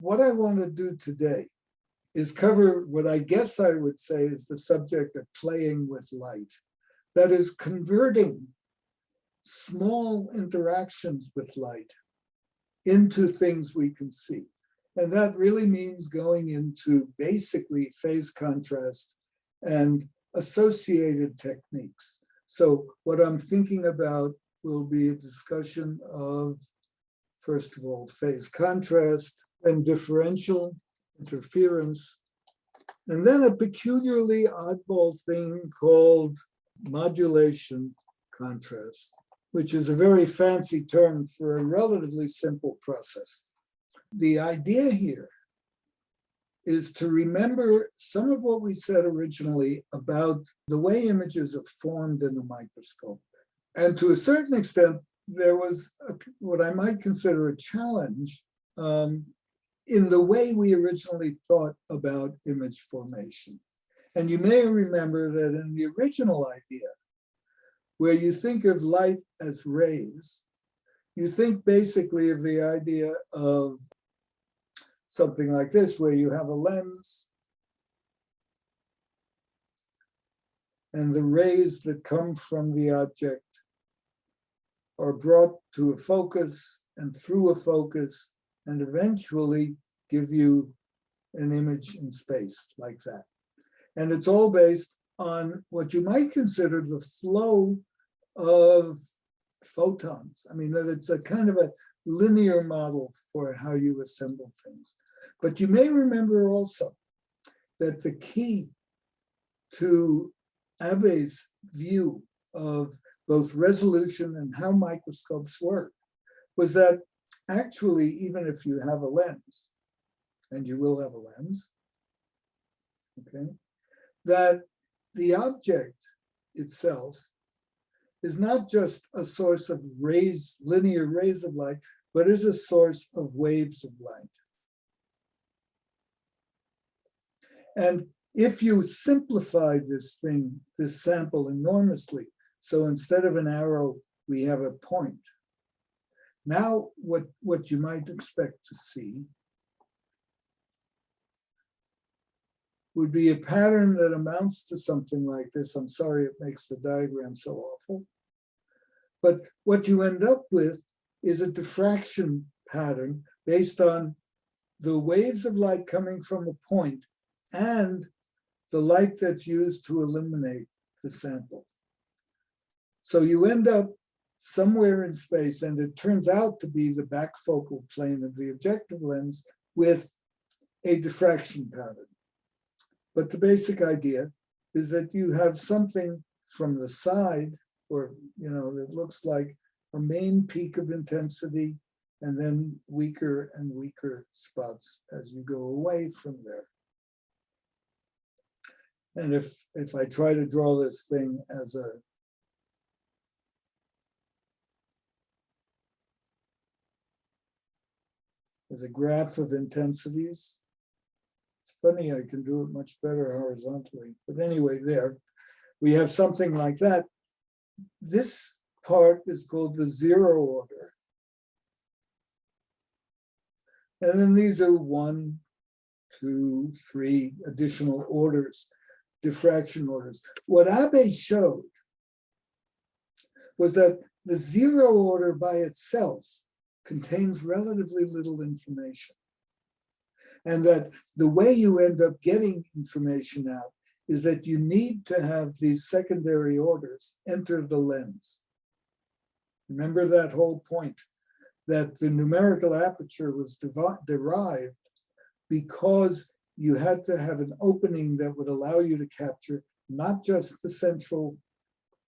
what I want to do today is cover what I guess I would say is the subject of playing with light. That is, converting small interactions with light into things we can see. And that really means going into basically phase contrast and associated techniques. So what I'm thinking about will be a discussion of, first of all, phase contrast, and differential interference, and then a peculiarly oddball thing called modulation contrast, which is a very fancy term for a relatively simple process. The idea here is to remember some of what we said originally about the way images are formed in the microscope. And to a certain extent, there was what I might consider a challenge in the way we originally thought about image formation. And you may remember that in the original idea, where you think of light as rays, you think basically of the idea of something like this, where you have a lens and the rays that come from the object are brought to a focus and through a focus and eventually give you an image in space like that. And it's all based on what you might consider the flow of photons. I mean, that it's a kind of a linear model for how you assemble things. But you may remember also that the key to Abbe's view of both resolution and how microscopes work was that actually, even if you have a lens, and you will have a lens, okay, that the object itself is not just a source of rays, linear rays of light, but is a source of waves of light. And if you simplify this thing, this sample enormously, so instead of an arrow, we have a point. Now, what you might expect to see would be a pattern that amounts to something like this. I'm sorry it makes the diagram so awful. But what you end up with is a diffraction pattern based on the waves of light coming from a point and the light that's used to illuminate the sample. So you end up somewhere in space, and it turns out to be the back focal plane of the objective lens with a diffraction pattern. But the basic idea is that you have something from the side, or that looks like a main peak of intensity, and then weaker and weaker spots as you go away from there. And if I try to draw this thing as a graph of intensities, it's funny, I can do it much better horizontally. But anyway, there we have something like that. This part is called the zero order. And then these are 1, 2, 3 additional orders, diffraction orders. What Abbe showed was that the zero order by itself contains relatively little information. And that the way you end up getting information out is that you need to have these secondary orders enter the lens. Remember that whole point, that the numerical aperture was derived because you had to have an opening that would allow you to capture not just the central,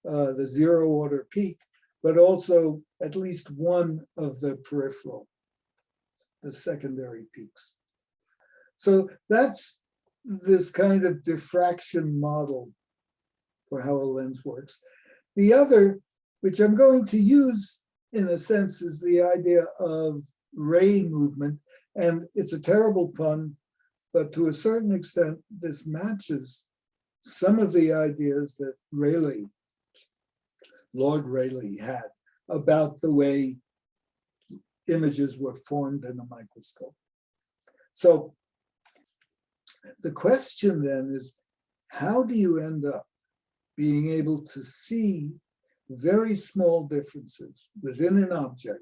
the zero order peak, but also at least one of the peripheral, the secondary peaks. So that's this kind of diffraction model for how a lens works. The other, which I'm going to use in a sense, is the idea of ray movement. And it's a terrible pun, but to a certain extent, this matches some of the ideas that Rayleigh, Lord Rayleigh, had about the way images were formed in a microscope. So the question then is, how do you end up being able to see very small differences within an object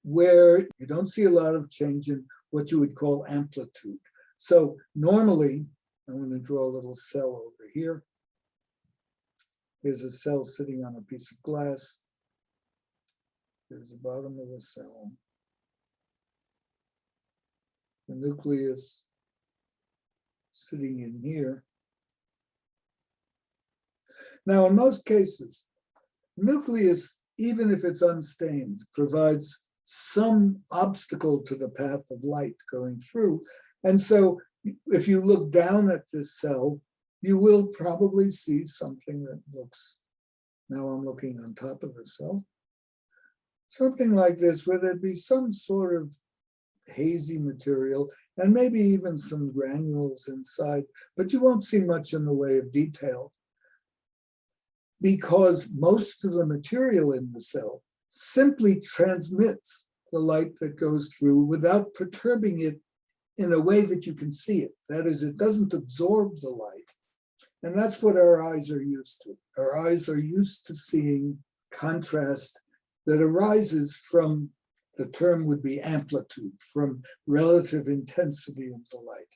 where you don't see a lot of change in what you would call amplitude? So normally, I'm going to draw a little cell over here. Here's a cell sitting on a piece of glass. Here's the bottom of the cell. The nucleus sitting in here. Now, in most cases, nucleus, even if it's unstained, provides some obstacle to the path of light going through. And so if you look down at this cell, you will probably see something that looks, now I'm looking on top of the cell, something like this, where there'd be some sort of hazy material and maybe even some granules inside, but you won't see much in the way of detail because most of the material in the cell simply transmits the light that goes through without perturbing it in a way that you can see it. That is, it doesn't absorb the light. And that's what our eyes are used to. Our eyes are used to seeing contrast that arises from, the term would be amplitude, from relative intensity of the light.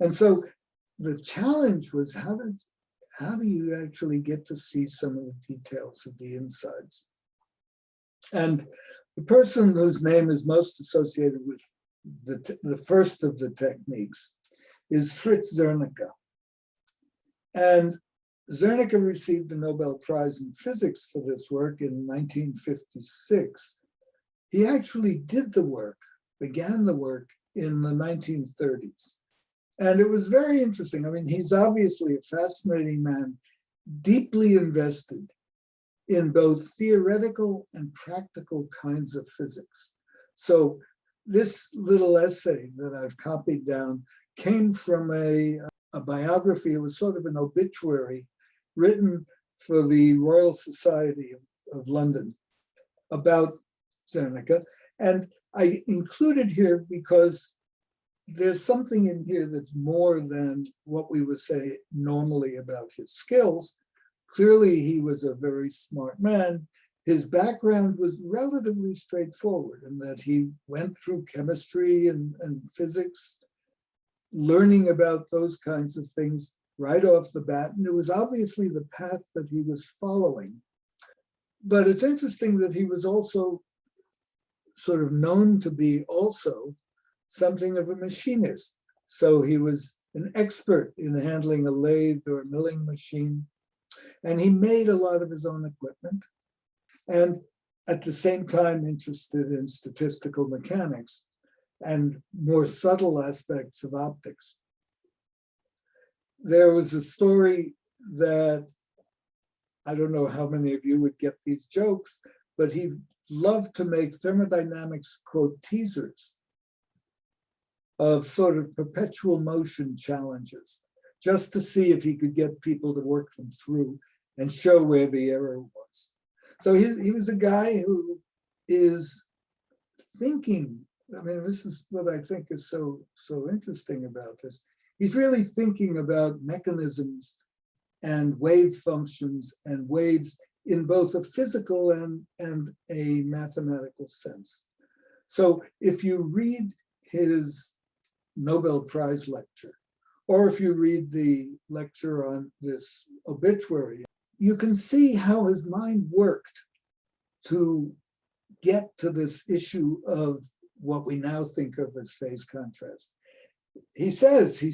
And so the challenge was, how do you actually get to see some of the details of the insides? And the person whose name is most associated with the first of the techniques is Fritz Zernika. And Zernika received the Nobel Prize in Physics for this work in 1956. He actually did the work, began the work in the 1930s. And it was very interesting. I mean, he's obviously a fascinating man, deeply invested in both theoretical and practical kinds of physics. So this little essay that I've copied down came from a biography. It was sort of an obituary written for the Royal Society of London about Zernika. And I included here because there's something in here that's more than what we would say normally about his skills. Clearly, he was a very smart man. His background was relatively straightforward in that he went through chemistry and physics, learning about those kinds of things right off the bat. And it was obviously the path that he was following. But it's interesting that he was also sort of known to be also something of a machinist. So he was an expert in handling a lathe or a milling machine. And he made a lot of his own equipment. And at the same time, interested in statistical mechanics and more subtle aspects of optics. There was a story that, I don't know how many of you would get these jokes, but he loved to make thermodynamics quote teasers of sort of perpetual motion challenges, just to see if he could get people to work them through and show where the error was. So he was a guy who is thinking, I mean, this is what I think is so interesting about this. He's really thinking about mechanisms and wave functions and waves in both a physical and a mathematical sense. So if you read his Nobel Prize lecture, or if you read the lecture on this obituary, you can see how his mind worked to get to this issue of what we now think of as phase contrast. He says he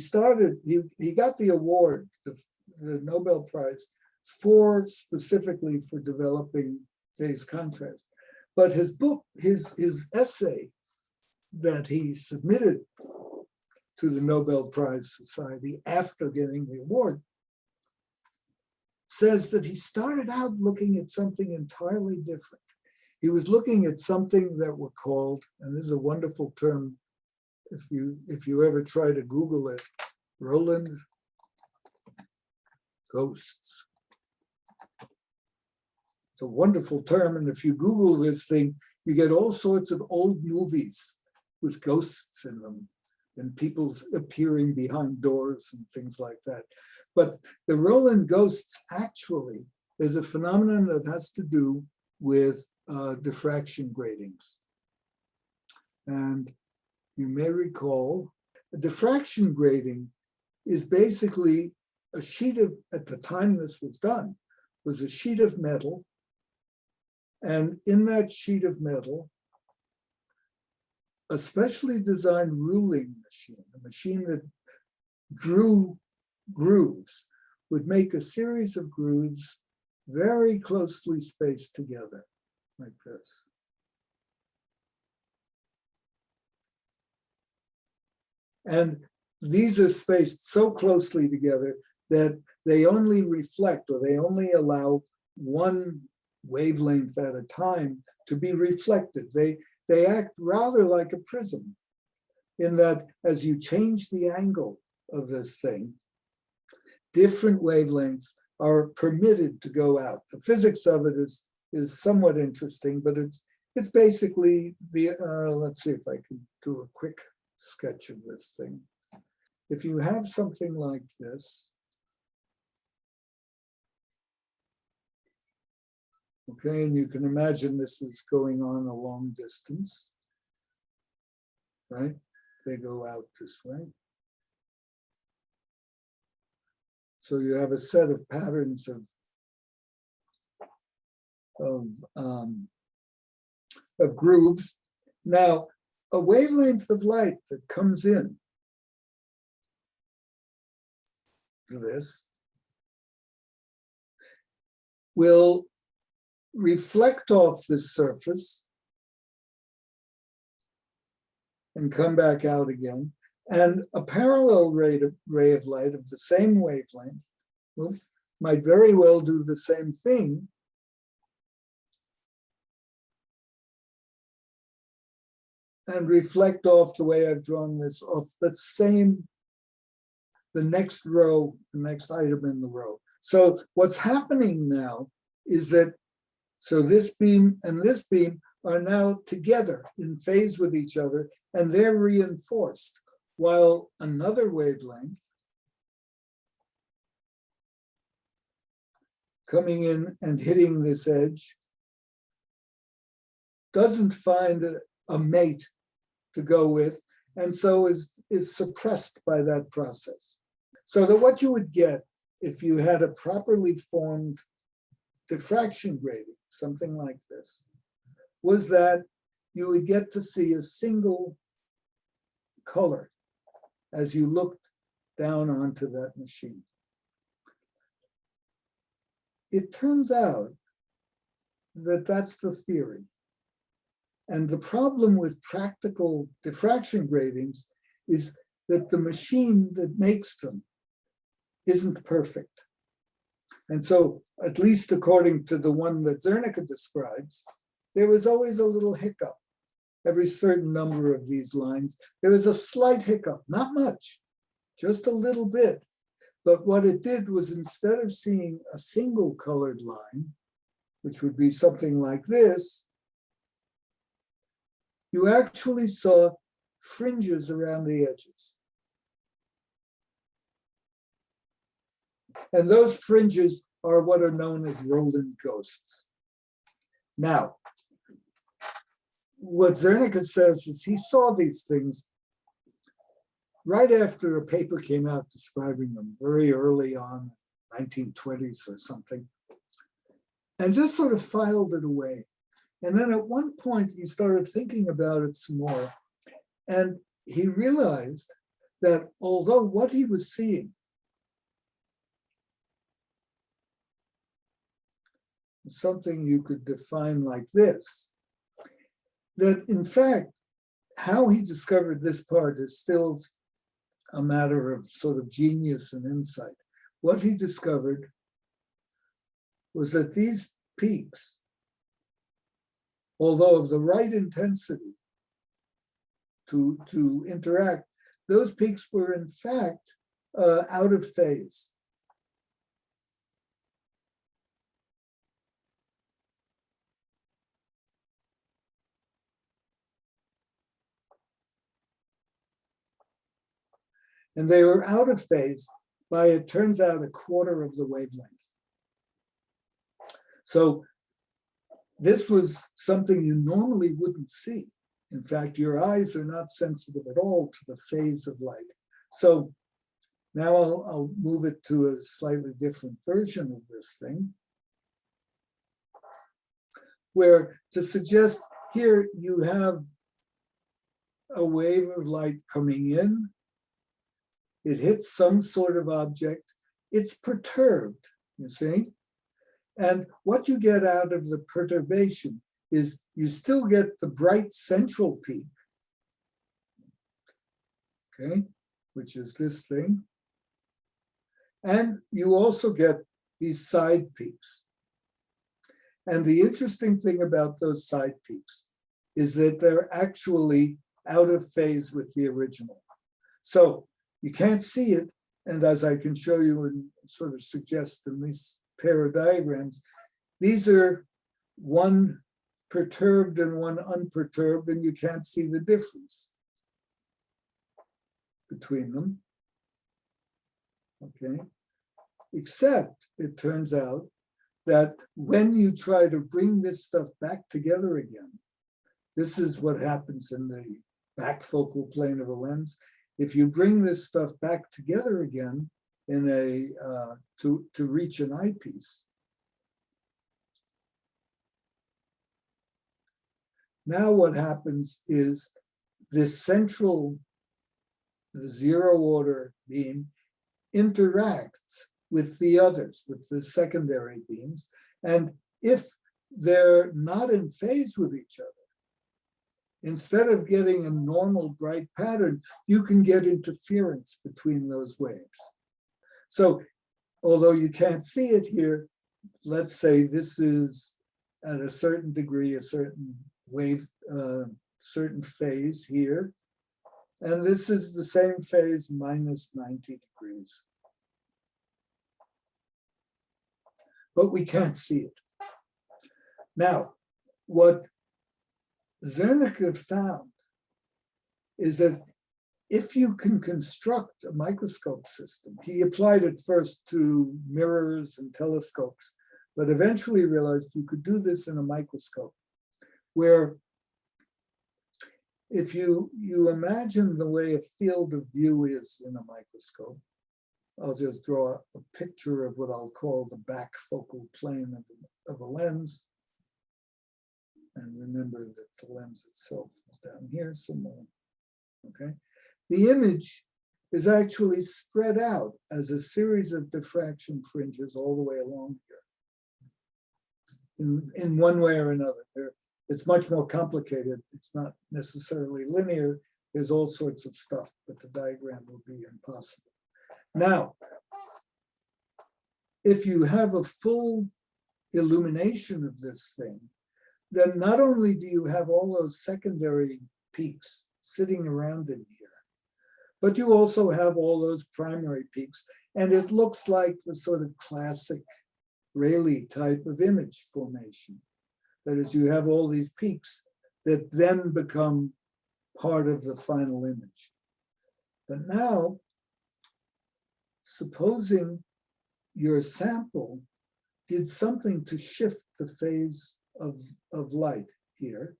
got the award, the Nobel Prize, specifically for developing phase contrast. But his book, his essay that he submitted to the Nobel Prize Society after getting the award says that he started out looking at something entirely different. He was looking at something that were called, and this is a wonderful term, if you ever try to Google it, Roland ghosts. It's a wonderful term, and if you Google this thing, You get all sorts of old movies with ghosts in them and people appearing behind doors and things like that. But the Roland ghosts actually is a phenomenon that has to do with diffraction gratings. And you may recall, a diffraction grating is basically a sheet of, at the time this was done, was a sheet of metal. And in that sheet of metal, a specially designed ruling machine, a machine that drew grooves, would make a series of grooves very closely spaced together, like this. And these are spaced so closely together that they only reflect, or they only allow one wavelength at a time to be reflected. They act rather like a prism, in that as you change the angle of this thing, different wavelengths are permitted to go out. The physics of it is somewhat interesting, but it's basically the, let's see if I can do a quick sketch of this thing. If you have something like this, okay, and you can imagine this is going on a long distance, right? They go out this way. So you have a set of patterns of grooves. Now, a wavelength of light that comes in to this will reflect off this surface and come back out again. And a parallel ray of light of the same wavelength might very well do the same thing, and reflect off the way I've drawn this, off the next row, the next item in the row. So what's happening now is that, so this beam and this beam are now together in phase with each other, and they're reinforced, while another wavelength coming in and hitting this edge doesn't find a mate to go with, and so is suppressed by that process. So that what you would get if you had a properly formed diffraction grating, something like this, was that you would get to see a single color as you looked down onto that machine. It turns out that that's the theory. And the problem with practical diffraction gratings is that the machine that makes them isn't perfect. And so, at least according to the one that Zernika describes, there was always a little hiccup. Every certain number of these lines, there was a slight hiccup, not much, just a little bit. But what it did was, instead of seeing a single colored line, which would be something like this, you actually saw fringes around the edges. And those fringes are what are known as Roland ghosts. Now, what Zernika says is he saw these things right after a paper came out describing them, very early on, 1920s or something, and just sort of filed it away. And then at one point, he started thinking about it some more, and he realized that although what he was seeing was something you could define like this, that in fact, how he discovered this part is still a matter of sort of genius and insight. What he discovered was that these peaks, although of the right intensity to interact, those peaks were in fact out of phase. And they were out of phase by, it turns out, 1/4 of the wavelength. So this was something you normally wouldn't see. In fact, your eyes are not sensitive at all to the phase of light. So now I'll move it to a slightly different version of this thing, where to suggest here you have a wave of light coming in. It hits some sort of object. It's perturbed, you see? And what you get out of the perturbation is you still get the bright central peak, okay, which is this thing. And you also get these side peaks. And the interesting thing about those side peaks is that they're actually out of phase with the original. So you can't see it. And as I can show you and sort of suggest in these pair of diagrams, these are one perturbed and one unperturbed, and you can't see the difference between them. Okay. Except it turns out that when you try to bring this stuff back together again, this is what happens in the back focal plane of a lens. If you bring this stuff back together again in a to reach an eyepiece, now what happens is this central, the 0 order beam interacts with the others, with the secondary beams. And if they're not in phase with each other, instead of getting a normal bright pattern, you can get interference between those waves. So although you can't see it here, let's say this is at a certain degree, a certain wave, certain phase here. And this is the same phase minus 90 degrees. But we can't see it. Now, what Zernika found is that if you can construct a microscope system, he applied it first to mirrors and telescopes, but eventually realized you could do this in a microscope, where if you imagine the way a field of view is in a microscope, I'll just draw a picture of what I'll call the back focal plane of a lens. And remember that the lens itself is down here somewhere, okay? The image is actually spread out as a series of diffraction fringes all the way along here. In one way or another. It's much more complicated. It's not necessarily linear. There's all sorts of stuff, but the diagram will be impossible. Now, if you have a full illumination of this thing, then not only do you have all those secondary peaks sitting around in here, but you also have all those primary peaks. And it looks like the sort of classic Rayleigh type of image formation. That is, you have all these peaks that then become part of the final image. But now, supposing your sample did something to shift the phase of light here.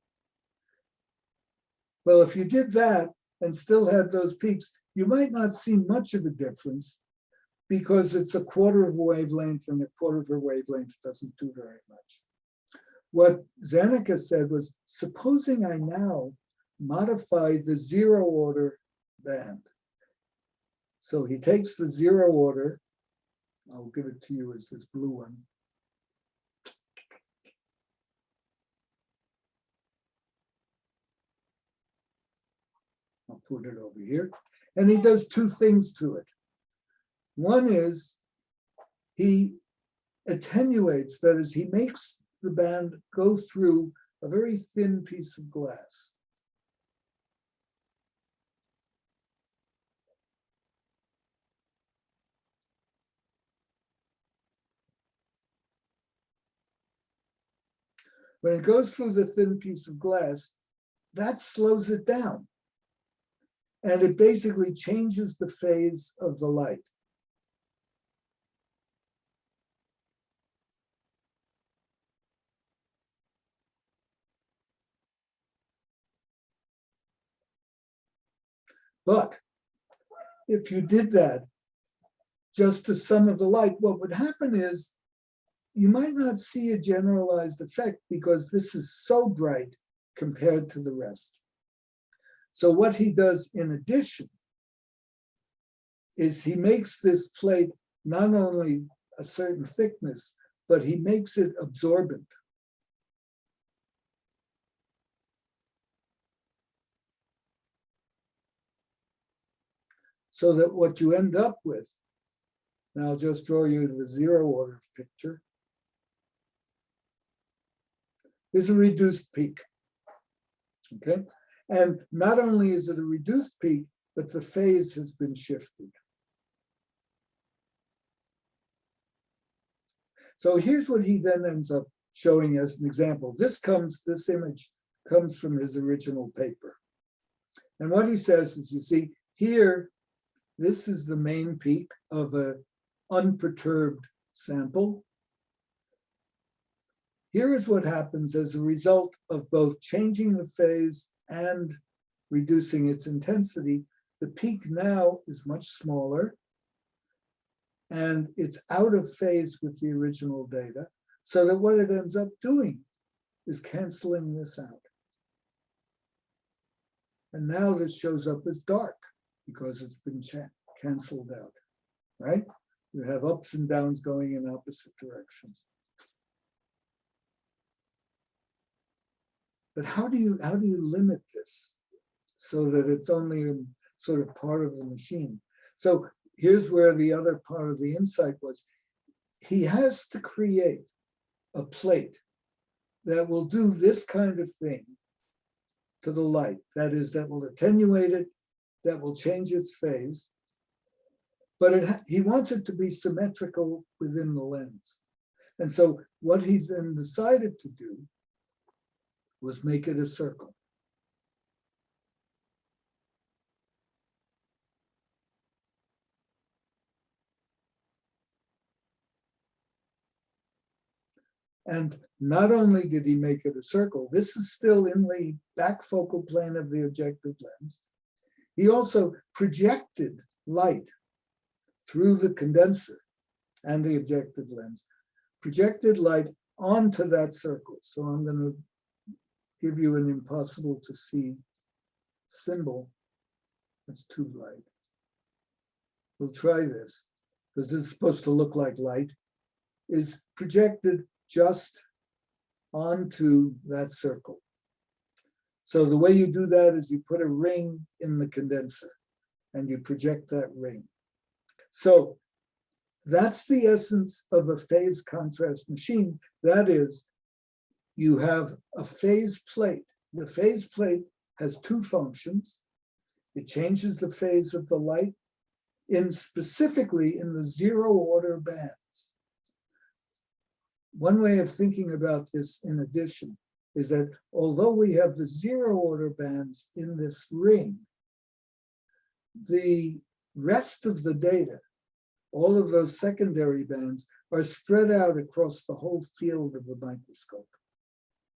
Well, if you did that and still had those peaks, you might not see much of a difference because it's 1/4 of a wavelength, and 1/4 of a wavelength doesn't do very much. What Zernika said was, supposing I now modify the 0 order band. So he takes the 0 order, I'll give it to you as this blue one. I'll put it over here. And he does two things to it. One is he attenuates, that is, he makes the band go through a very thin piece of glass. When it goes through the thin piece of glass, that slows it down. and it basically changes the phase of the light. But if you did that, just the sum of the light, what would happen is you might not see a generalized effect because this is so bright compared to the rest. So what he does in addition is he makes this plate not only a certain thickness, but he makes it absorbent. So that what you end up with, now I'll just draw you the zero order picture, is a reduced peak, okay? And not only is it a reduced peak, but the phase has been shifted. So here's what he then ends up showing as an example. This image comes from his original paper. And what he says is, you see, here, this is the main peak of an unperturbed sample. Here is what happens as a result of both changing the phase and reducing its intensity. The peak now is much smaller, and it's out of phase with the original data, so that what it ends up doing is canceling this out. And now this shows up as dark because it's been canceled out, right? You have ups and downs going in opposite directions. But how do you limit this so that it's only sort of part of the machine? So here's where the other part of the insight was. He has to create a plate that will do this kind of thing to the light. That is, that will attenuate it, that will change its phase. But he wants it to be symmetrical within the lens. And so what he then decided to do was make it a circle. And not only did he make it a circle, this is still in the back focal plane of the objective lens. He also projected light through the condenser and the objective lens, projected light onto that circle. So I'm going to give you an impossible to see symbol. That's too light. We'll try this, because this is supposed to look like light, is projected just onto that circle. So the way you do that is you put a ring in the condenser and you project that ring. So that's the essence of a phase contrast machine. That is, you have a phase plate. The phase plate has two functions. It changes the phase of the light specifically in the zero order bands. One way of thinking about this in addition is that although we have the zero order bands in this ring, the rest of the data, all of those secondary bands, are spread out across the whole field of the microscope.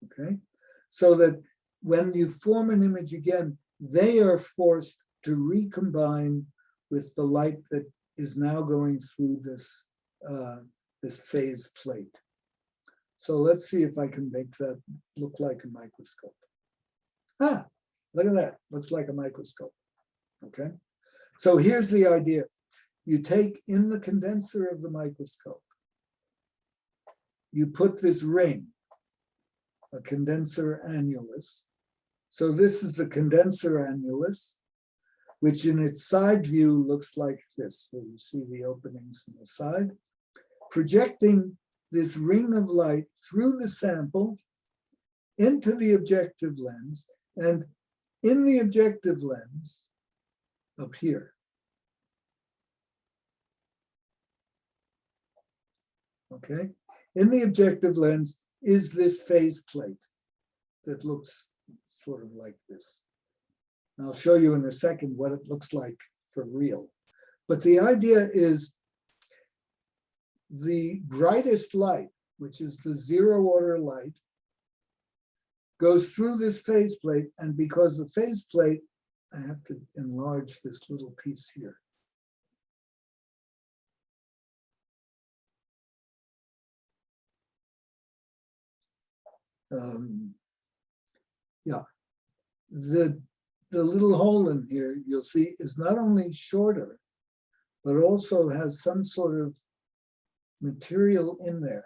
Okay, so that when you form an image again, they are forced to recombine with the light that is now going through this, this phase plate. So let's see if I can make that look like a microscope. Ah, look at that, looks like a microscope, okay? So here's the idea. You take in the condenser of the microscope, you put this ring, a condenser annulus. So this is the condenser annulus, which in its side view looks like this, where you see the openings in the side, projecting this ring of light through the sample into the objective lens, and in the objective lens, up here, okay, in the objective lens is this phase plate that looks sort of like this. And I'll show you in a second what it looks like for real. But the idea is the brightest light, which is the zero order light, goes through this phase plate, and because the phase plate, I have to enlarge this little piece here. Yeah, the little hole in here, you'll see, is not only shorter, but also has some sort of material in there.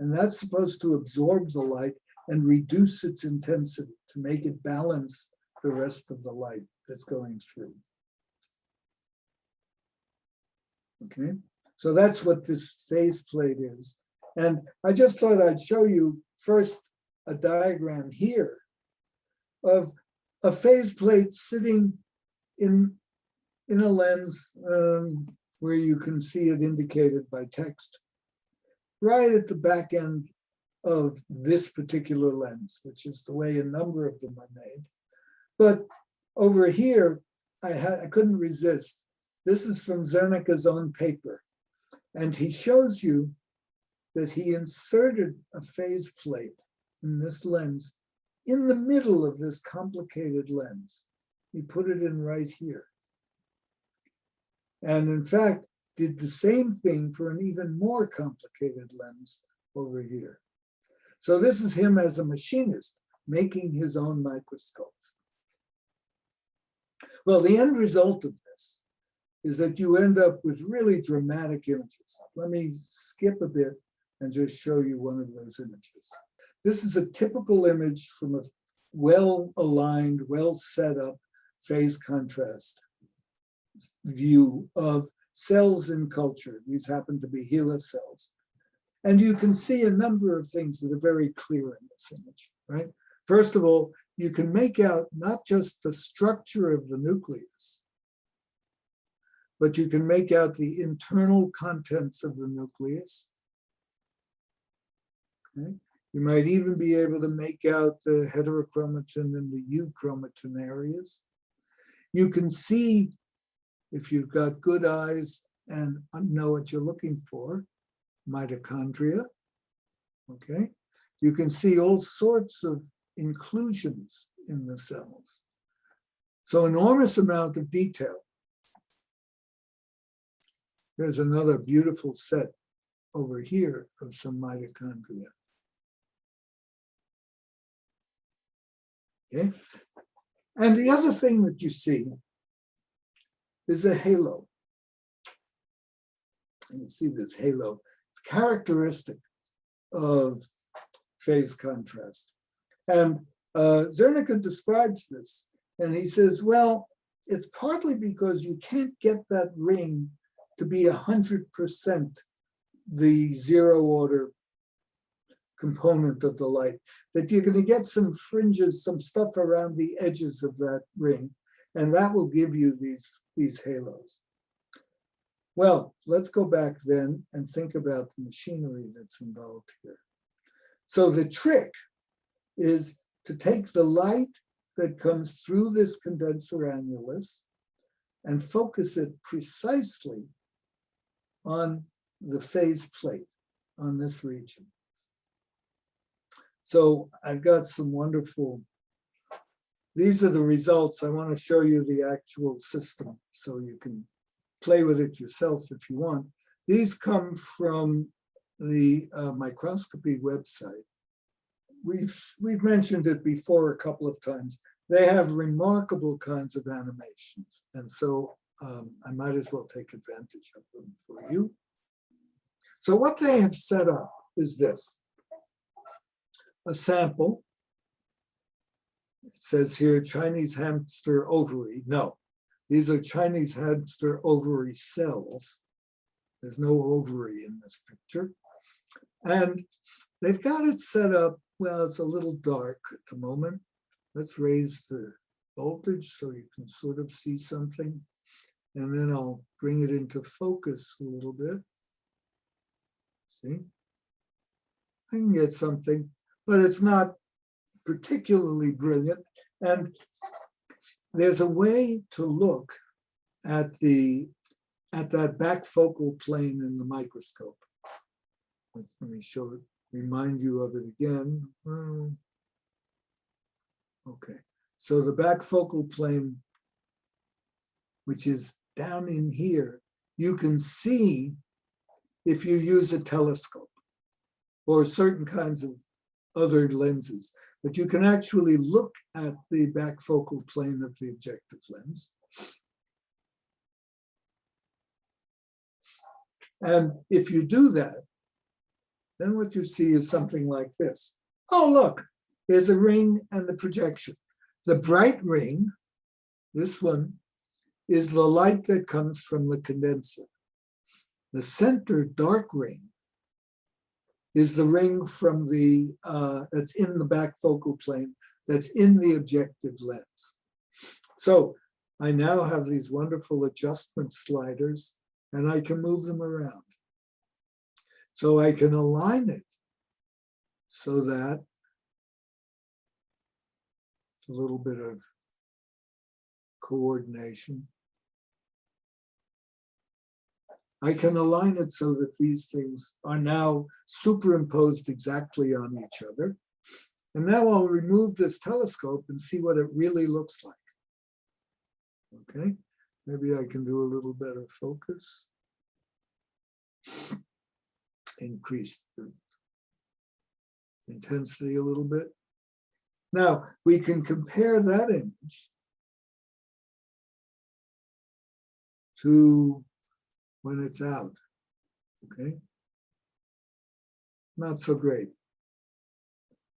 And that's supposed to absorb the light and reduce its intensity to make it balance the rest of the light that's going through. Okay, so that's what this phase plate is. And I just thought I'd show you first a diagram here of a phase plate sitting in a lens where you can see it indicated by text, right at the back end of this particular lens, which is the way a number of them are made. But over here, I couldn't resist. This is from Zernika's own paper. And he shows you that he inserted a phase plate in this lens in the middle of this complicated lens. He put it in right here. And in fact, did the same thing for an even more complicated lens over here. So this is him as a machinist making his own microscopes. Well, the end result of this is that you end up with really dramatic images. Let me skip a bit and just show you one of those images. This is a typical image from a well-aligned, well-set-up phase contrast view of cells in culture. These happen to be HeLa cells. And you can see a number of things that are very clear in this image, right? First of all, you can make out not just the structure of the nucleus, but you can make out the internal contents of the nucleus. Okay? You might even be able to make out the heterochromatin and the euchromatin areas. You can see, if you've got good eyes and know what you're looking for, mitochondria, okay? You can see all sorts of inclusions in the cells. So enormous amount of detail. There's another beautiful set over here of some mitochondria. Okay? And the other thing that you see is a halo. And you see this halo. It's characteristic of phase contrast. And Zernika describes this, and he says, well, it's partly because you can't get that ring to be 100% the zero order component of the light, that you're going to get some fringes, some stuff around the edges of that ring, and that will give you these halos. Well, let's go back then and think about the machinery that's involved here. So the trick is to take the light that comes through this condenser annulus and focus it precisely on the phase plate, on this region. So I've got some wonderful, these are the results. I want to show you the actual system so you can play with it yourself if you want. These come from the Microscopy website. We've mentioned it before a couple of times. They have remarkable kinds of animations, and so I might as well take advantage of them for you. So what they have set up is this. A sample. It says here Chinese hamster ovary. No, these are Chinese hamster ovary cells. There's no ovary in this picture. And they've got it set up, well, it's a little dark at the moment. Let's raise the voltage so you can sort of see something. And then I'll bring it into focus a little bit. See? I can get something, but it's not particularly brilliant. And there's a way to look at that back focal plane in the microscope. Let me show it, remind you of it again. Okay, so the back focal plane, which is down in here, you can see if you use a telescope or certain kinds of other lenses, but you can actually look at the back focal plane of the objective lens. And if you do that, then what you see is something like this. Oh, look, there's a ring and the projection. The bright ring, this one, is the light that comes from the condenser. The center dark ring is the ring from the that's in the back focal plane, that's in the objective lens. So I now have these wonderful adjustment sliders, and I can move them around. So I can align it so that a little bit of coordination. I can align it so that these things are now superimposed exactly on each other. And now I'll remove this telescope and see what it really looks like. Okay, maybe I can do a little better focus. Increase the intensity a little bit. Now we can compare that image to when it's out, okay? Not so great.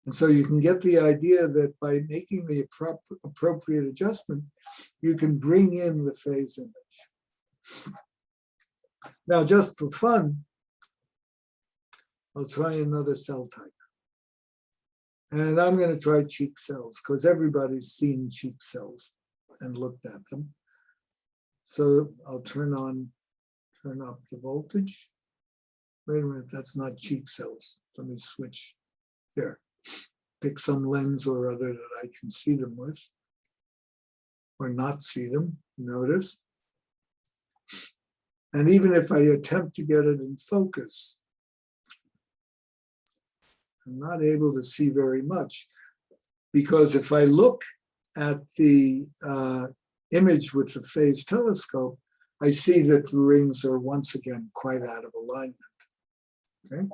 And so you can get the idea that by making the appropriate adjustment, you can bring in the phase image. Now, just for fun, I'll try another cell type. And I'm going to try cheek cells because everybody's seen cheek cells and looked at them. So I'll turn up the voltage. Wait a minute, that's not cheek cells. Let me switch there. Pick some lens or other that I can see them with, or not see them, notice. And even if I attempt to get it in focus, I'm not able to see very much, because if I look at the image with the phase telescope, I see that the rings are once again quite out of alignment, okay?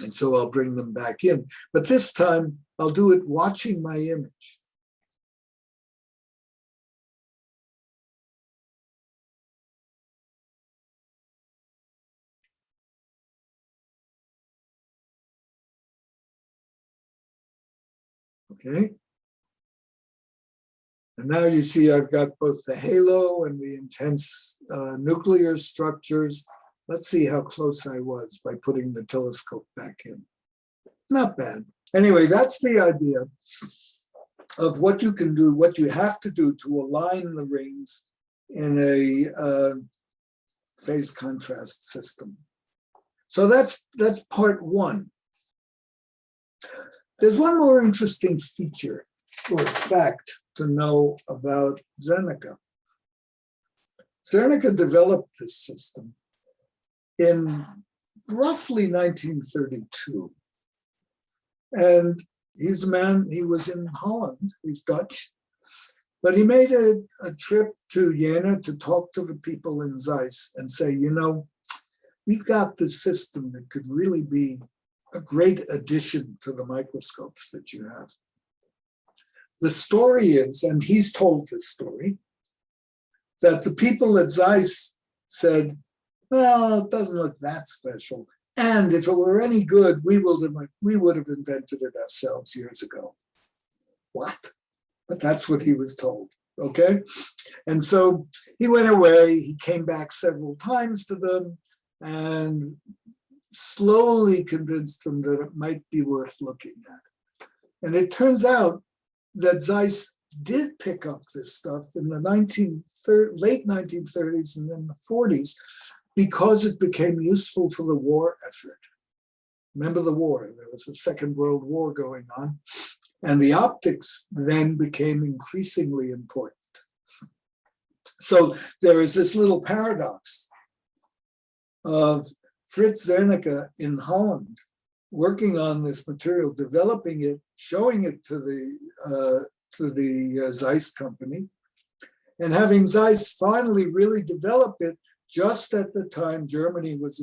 And so I'll bring them back in. But this time, I'll do it watching my image. Okay? And now you see I've got both the halo and the intense nuclear structures. Let's see how close I was by putting the telescope back in. Not bad. Anyway, that's the idea of what you can do, what you have to do to align the rings in a phase contrast system. So that's part one. There's one more interesting feature or fact to know about Zernika. Zernika developed this system in roughly 1932. And he's a man, he was in Holland, he's Dutch, but he made a trip to Jena to talk to the people in Zeiss and say, you know, we've got this system that could really be a great addition to the microscopes that you have. The story is, and he's told this story, that the people at Zeiss said, well, it doesn't look that special. And if it were any good, we would have invented it ourselves years ago. What? But that's what he was told, okay? And so he went away, he came back several times to them and slowly convinced them that it might be worth looking at. And it turns out that Zeiss did pick up this stuff in the late 1930s and then the 40s, because it became useful for the war effort. Remember the war, there was a Second World War going on. And the optics then became increasingly important. So there is this little paradox of Fritz Zernika in Holland working on this material, developing it, showing it to the Zeiss company, and having Zeiss finally really develop it just at the time Germany was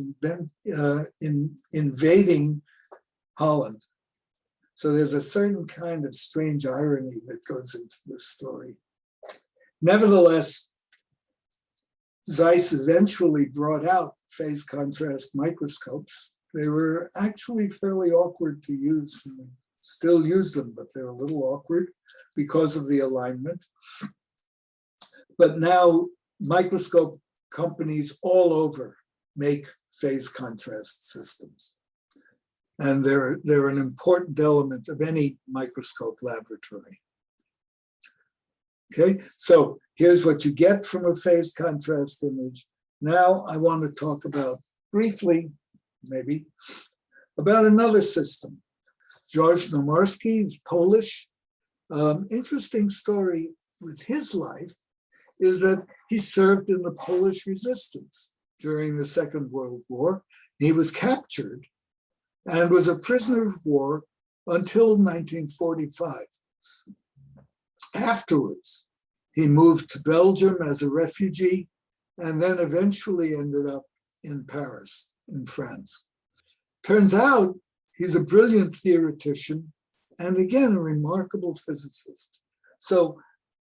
invading Holland. So there's a certain kind of strange irony that goes into this story. Nevertheless, Zeiss eventually brought out phase contrast microscopes. They were actually fairly awkward to use. We still use them, but they're a little awkward because of the alignment. But now microscope companies all over make phase contrast systems. And they're an important element of any microscope laboratory. Okay, so here's what you get from a phase contrast image. Now I want to talk about, briefly, maybe, about another system. George Nomarski is Polish. Interesting story with his life is that he served in the Polish resistance during the Second World War. He was captured and was a prisoner of war until 1945. Afterwards, he moved to Belgium as a refugee and then eventually ended up in Paris, in France. Turns out he's a brilliant theoretician and again, a remarkable physicist. So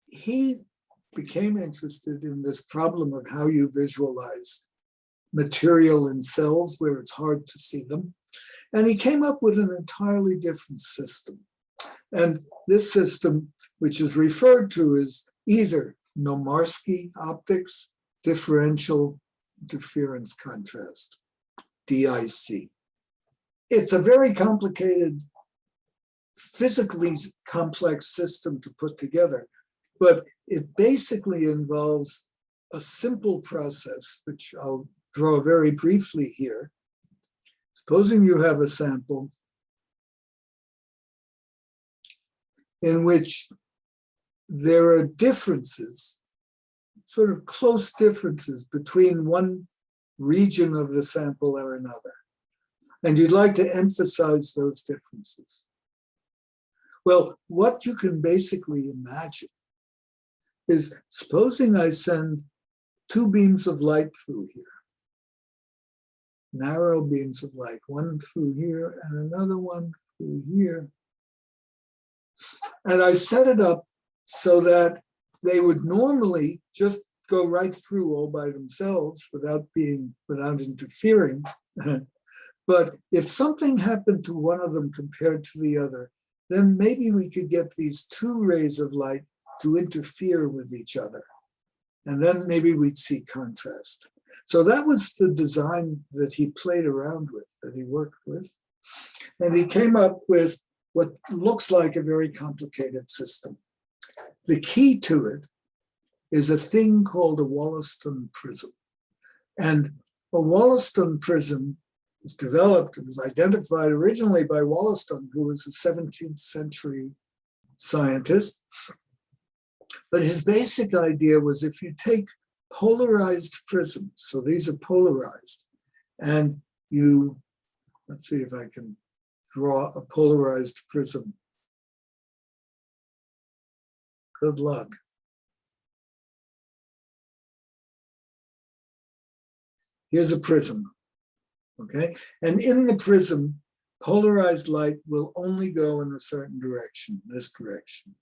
he became interested in this problem of how you visualize material in cells where it's hard to see them. And he came up with an entirely different system. And this system, which is referred to as either Nomarski optics, Differential Interference Contrast, DIC. It's a very complicated, physically complex system to put together, but it basically involves a simple process, which I'll draw very briefly here. Supposing you have a sample in which there are differences, sort of close differences between one region of the sample or another. And you'd like to emphasize those differences. Well, what you can basically imagine is, supposing I send two beams of light through here, narrow beams of light, one through here and another one through here. And I set it up so that they would normally just go right through all by themselves without interfering. But if something happened to one of them compared to the other, then maybe we could get these two rays of light to interfere with each other. And then maybe we'd see contrast. So that was the design that he played around with, that he worked with. And he came up with what looks like a very complicated system. The key to it is a thing called a Wallaston Prism. And a Wallaston Prism was developed and was identified originally by Wallaston, who was a 17th century scientist. But his basic idea was, if you take polarized prisms, so these are polarized, and you, let's see if I can draw a polarized prism. Good luck. Here's a prism, okay? And in the prism, polarized light will only go in a certain direction, this direction.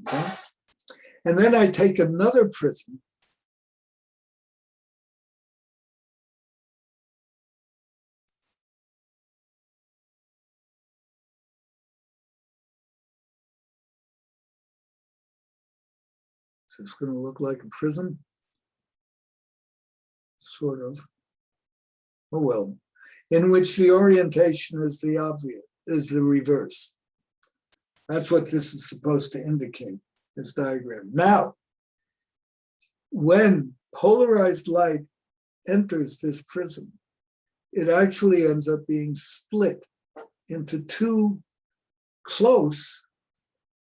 Okay? And then I take another prism so it's going to look like a prism, sort of. Oh well, in which the orientation is the obvious, is the reverse. That's what this is supposed to indicate, this diagram. Now, when polarized light enters this prism, it actually ends up being split into two close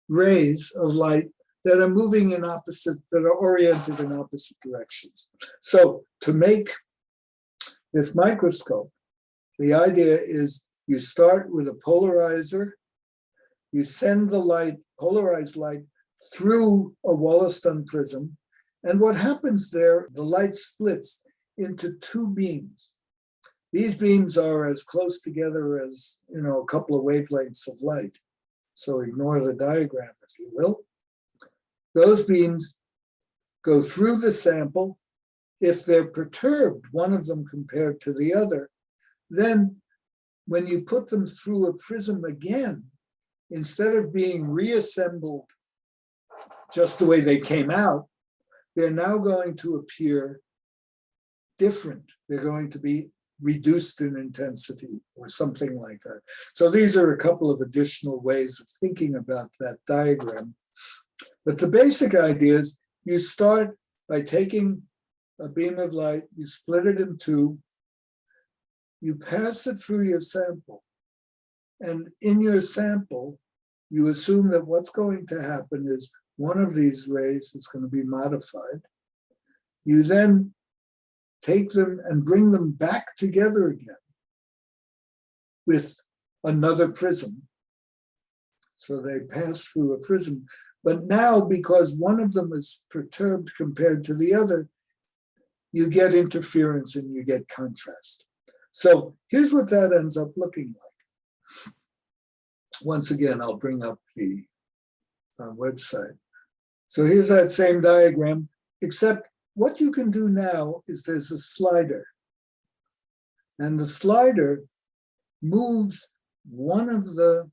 rays of light that are moving in opposite, that are oriented in opposite directions. So to make this microscope, the idea is you start with a polarizer, you send the light, polarized light, through a Wallaston prism, and what happens there, the light splits into two beams. These beams are as close together as, a couple of wavelengths of light. So ignore the diagram, if you will. Those beams go through the sample. If they're perturbed, one of them compared to the other, then when you put them through a prism again, instead of being reassembled just the way they came out, they're now going to appear different. They're going to be reduced in intensity or something like that. So these are a couple of additional ways of thinking about that diagram. But the basic idea is you start by taking a beam of light, you split it in two, you pass it through your sample. And in your sample, you assume that what's going to happen is one of these rays is going to be modified. You then take them and bring them back together again with another prism. So they pass through a prism. But now, because one of them is perturbed compared to the other, you get interference and you get contrast. So here's what that ends up looking like. Once again, I'll bring up the website. So here's that same diagram, except what you can do now is there's a slider. And the slider moves one of the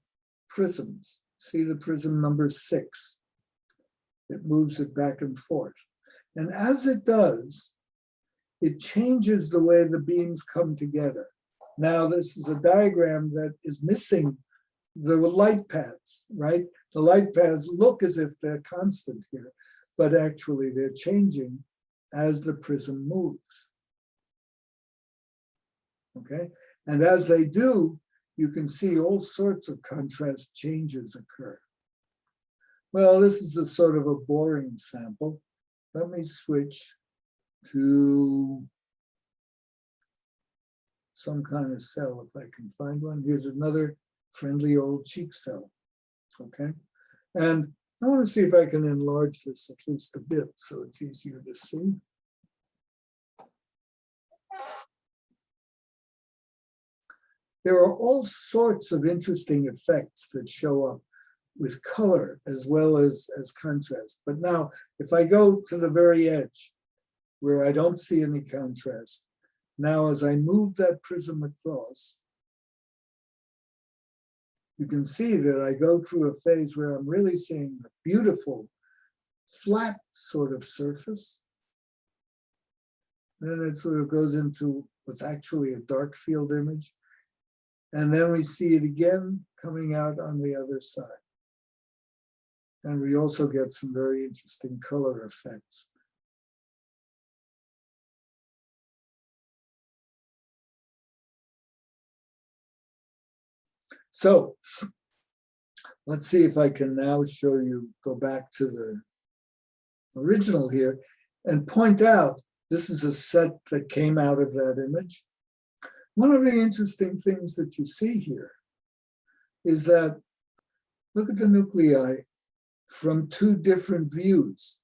prisms. See the prism number 6. It moves it back and forth. And as it does, it changes the way the beams come together. Now, this is a diagram that is missing the light paths, right? The light paths look as if they're constant here, but actually they're changing as the prism moves. Okay? And as they do, you can see all sorts of contrast changes occur. Well, this is a sort of a boring sample. Let me switch to some kind of cell if I can find one. Here's another friendly old cheek cell. Okay? And I want to see if I can enlarge this at least a bit so it's easier to see. There are all sorts of interesting effects that show up with color as well as contrast. But now, if I go to the very edge where I don't see any contrast, now as I move that prism across, you can see that I go through a phase where I'm really seeing a beautiful, flat sort of surface. Then it sort of goes into what's actually a dark field image. And then we see it again coming out on the other side. And we also get some very interesting color effects. So let's see if I can now show you, go back to the original here and point out this is a set that came out of that image. One of the interesting things that you see here is that, look at the nuclei from two different views.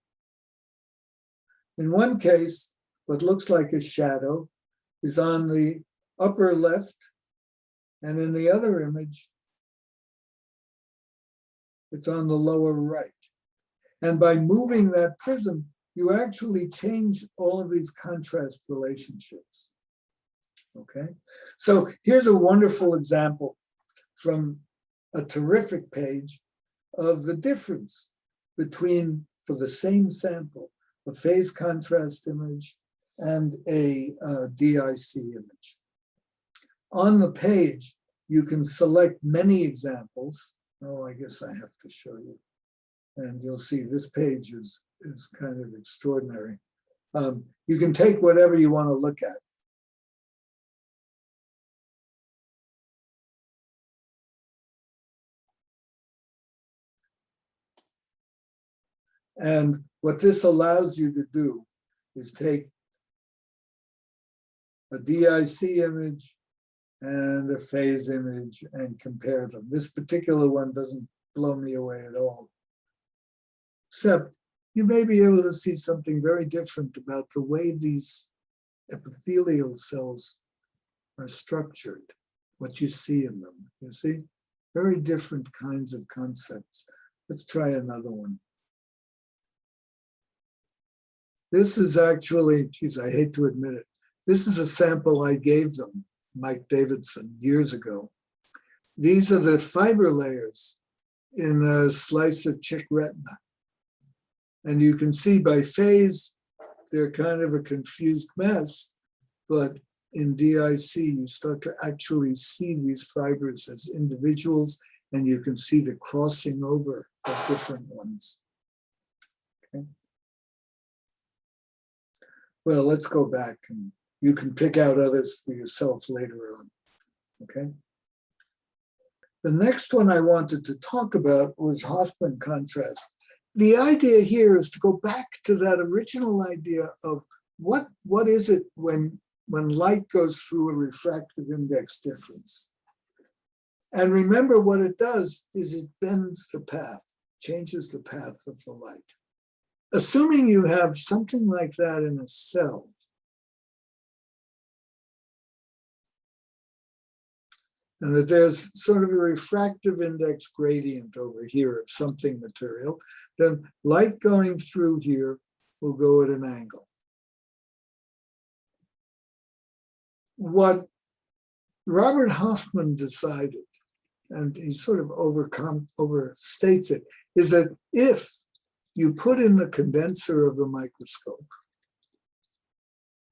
In one case, what looks like a shadow is on the upper left, and in the other image, it's on the lower right. And by moving that prism, you actually change all of these contrast relationships. Okay, so here's a wonderful example from a terrific page of the difference between, for the same sample, a phase contrast image and a DIC image. On the page, you can select many examples. Oh, I guess I have to show you. And you'll see this page is kind of extraordinary. You can take whatever you want to look at. And what this allows you to do is take a DIC image and a phase image and compare them. This particular one doesn't blow me away at all, except you may be able to see something very different about the way these epithelial cells are structured, what you see in them. You see, very different kinds of concepts. Let's try another one. This is actually, geez, I hate to admit it, this is a sample I gave them, Mike Davidson, years ago. These are the fiber layers in a slice of chick retina. And you can see by phase, they're kind of a confused mess, but in DIC, you start to actually see these fibers as individuals, and you can see the crossing over of different ones. Okay. Well, let's go back, and you can pick out others for yourself later on. Okay. The next one I wanted to talk about was Hoffman contrast. The idea here is to go back to that original idea of what is it when light goes through a refractive index difference. And remember, what it does is it bends the path, changes the path of the light. Assuming you have something like that in a cell, and that there's sort of a refractive index gradient over here of something material, then light going through here will go at an angle. What Robert Hoffman decided, and he sort of overstates it, is that if you put in the condenser of a microscope,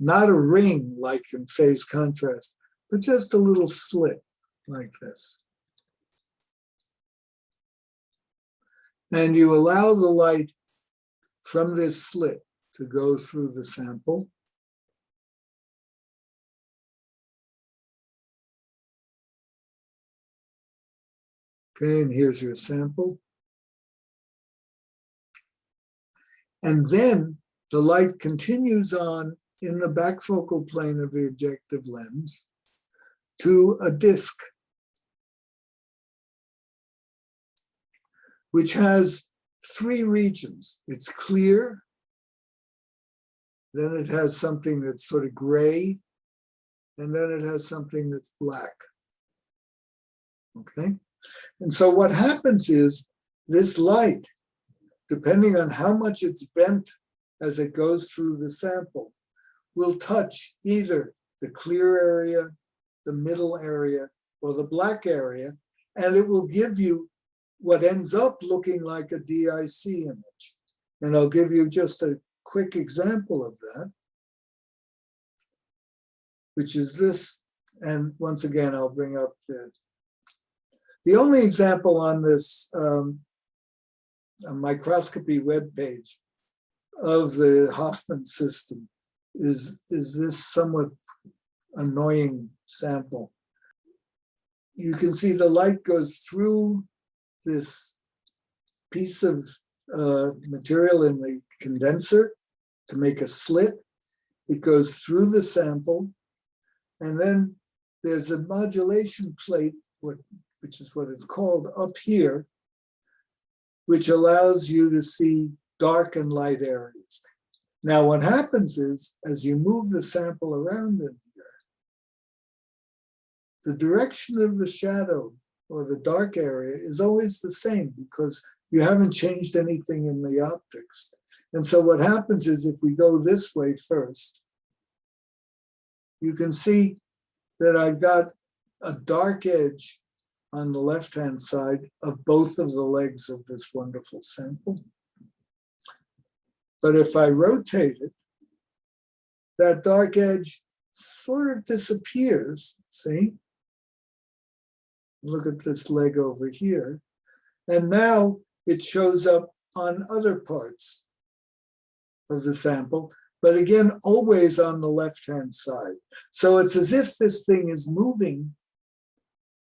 not a ring like in phase contrast, but just a little slit like this, and you allow the light from this slit to go through the sample, okay, and here's your sample. And then the light continues on in the backfocal plane of the objective lens to a disc, which has three regions. It's clear, then it has something that's sort of gray, and then it has something that's black. Okay? And so what happens is this light, depending on how much it's bent as it goes through the sample, will touch either the clear area, the middle area, or the black area, and it will give you what ends up looking like a DIC image. And I'll give you just a quick example of that, which is this. And once again, I'll bring up the only example on this microscopy webpage of the Hoffman system is this somewhat annoying sample. You can see the light goes through this piece of material in the condenser to make a slit. It goes through the sample, and then there's a modulation plate, which is what it's called, up here, which allows you to see dark and light areas. Now, what happens is, as you move the sample around in here, the direction of the shadow or the dark area is always the same because you haven't changed anything in the optics. And so what happens is, if we go this way first, you can see that I've got a dark edge on the left-hand side of both of the legs of this wonderful sample. But if I rotate it, that dark edge sort of disappears, see? Look at this leg over here. And now it shows up on other parts of the sample, but again, always on the left-hand side. So it's as if this thing is moving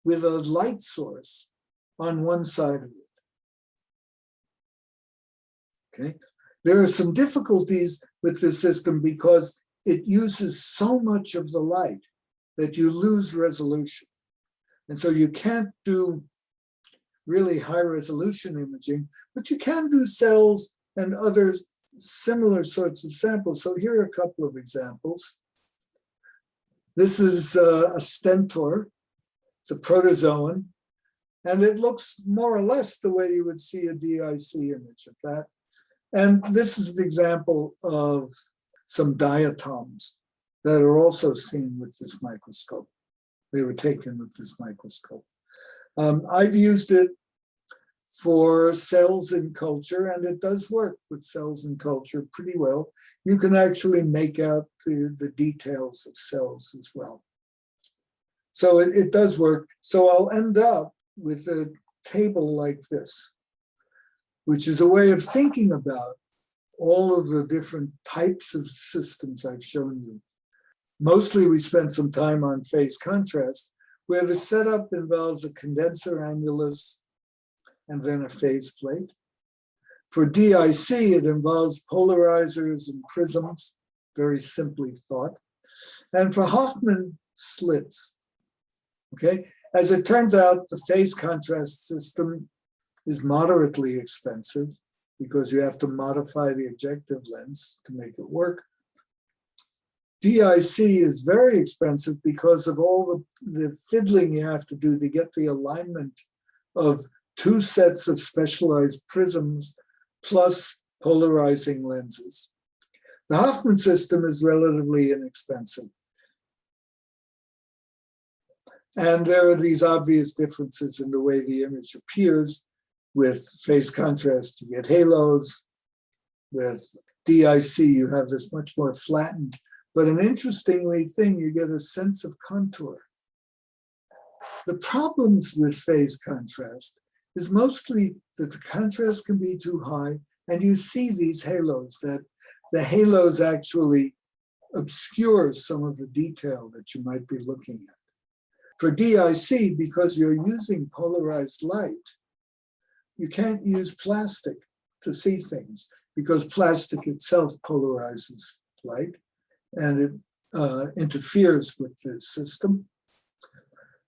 with a light source on one side of it. okay? There are some difficulties with this system because it uses so much of the light that you lose resolution. And so you can't do really high resolution imaging, but you can do cells and other similar sorts of samples. So here are a couple of examples. This is a stentor. It's a protozoan, and it looks more or less the way you would see a DIC image of that. And this is an example of some diatoms that are also seen with this microscope. They were taken with this microscope. I've used it for cells in culture, and it does work with cells in culture pretty well. You can actually make out the details of cells as well. So it does work. So I'll end up with a table like this, which is a way of thinking about all of the different types of systems I've shown you. Mostly we spent some time on phase contrast, where the setup involves a condenser annulus and then a phase plate. For DIC, it involves polarizers and prisms, very simply thought. And for Hoffman, slits. Okay, as it turns out, the phase contrast system is moderately expensive because you have to modify the objective lens to make it work. DIC is very expensive because of all the fiddling you have to do to get the alignment of two sets of specialized prisms plus polarizing lenses. The Hoffman system is relatively inexpensive. And there are these obvious differences in the way the image appears. With phase contrast, you get halos. With DIC, you have this much more flattened. But an interestingly thing, you get a sense of contour. The problems with phase contrast is mostly that the contrast can be too high, and you see these halos, that the halos actually obscure some of the detail that you might be looking at. For DIC, because you're using polarized light, you can't use plastic to see things because plastic itself polarizes light and it interferes with the system.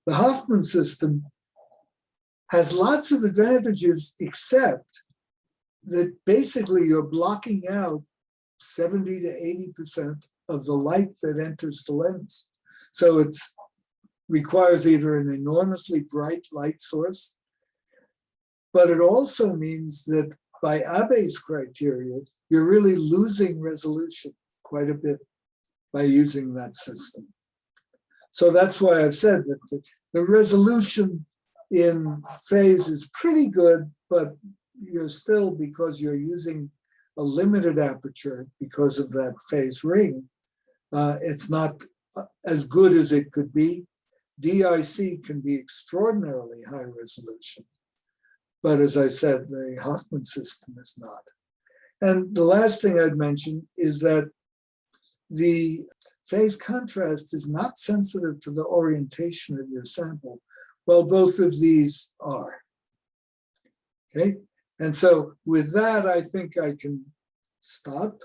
The Hoffman system has lots of advantages, except that basically you're blocking out 70 to 80% of the light that enters the lens. So it requires either an enormously bright light source, but it also means that by Abbe's criteria, you're really losing resolution quite a bit by using that system. So that's why I've said that the resolution in phase is pretty good, but you're still, because you're using a limited aperture because of that phase ring, it's not as good as it could be. DIC can be extraordinarily high resolution. But as I said, the Hoffman system is not. And the last thing I'd mention is that the phase contrast is not sensitive to the orientation of your sample, while both of these are. Okay, and so with that, I think I can stop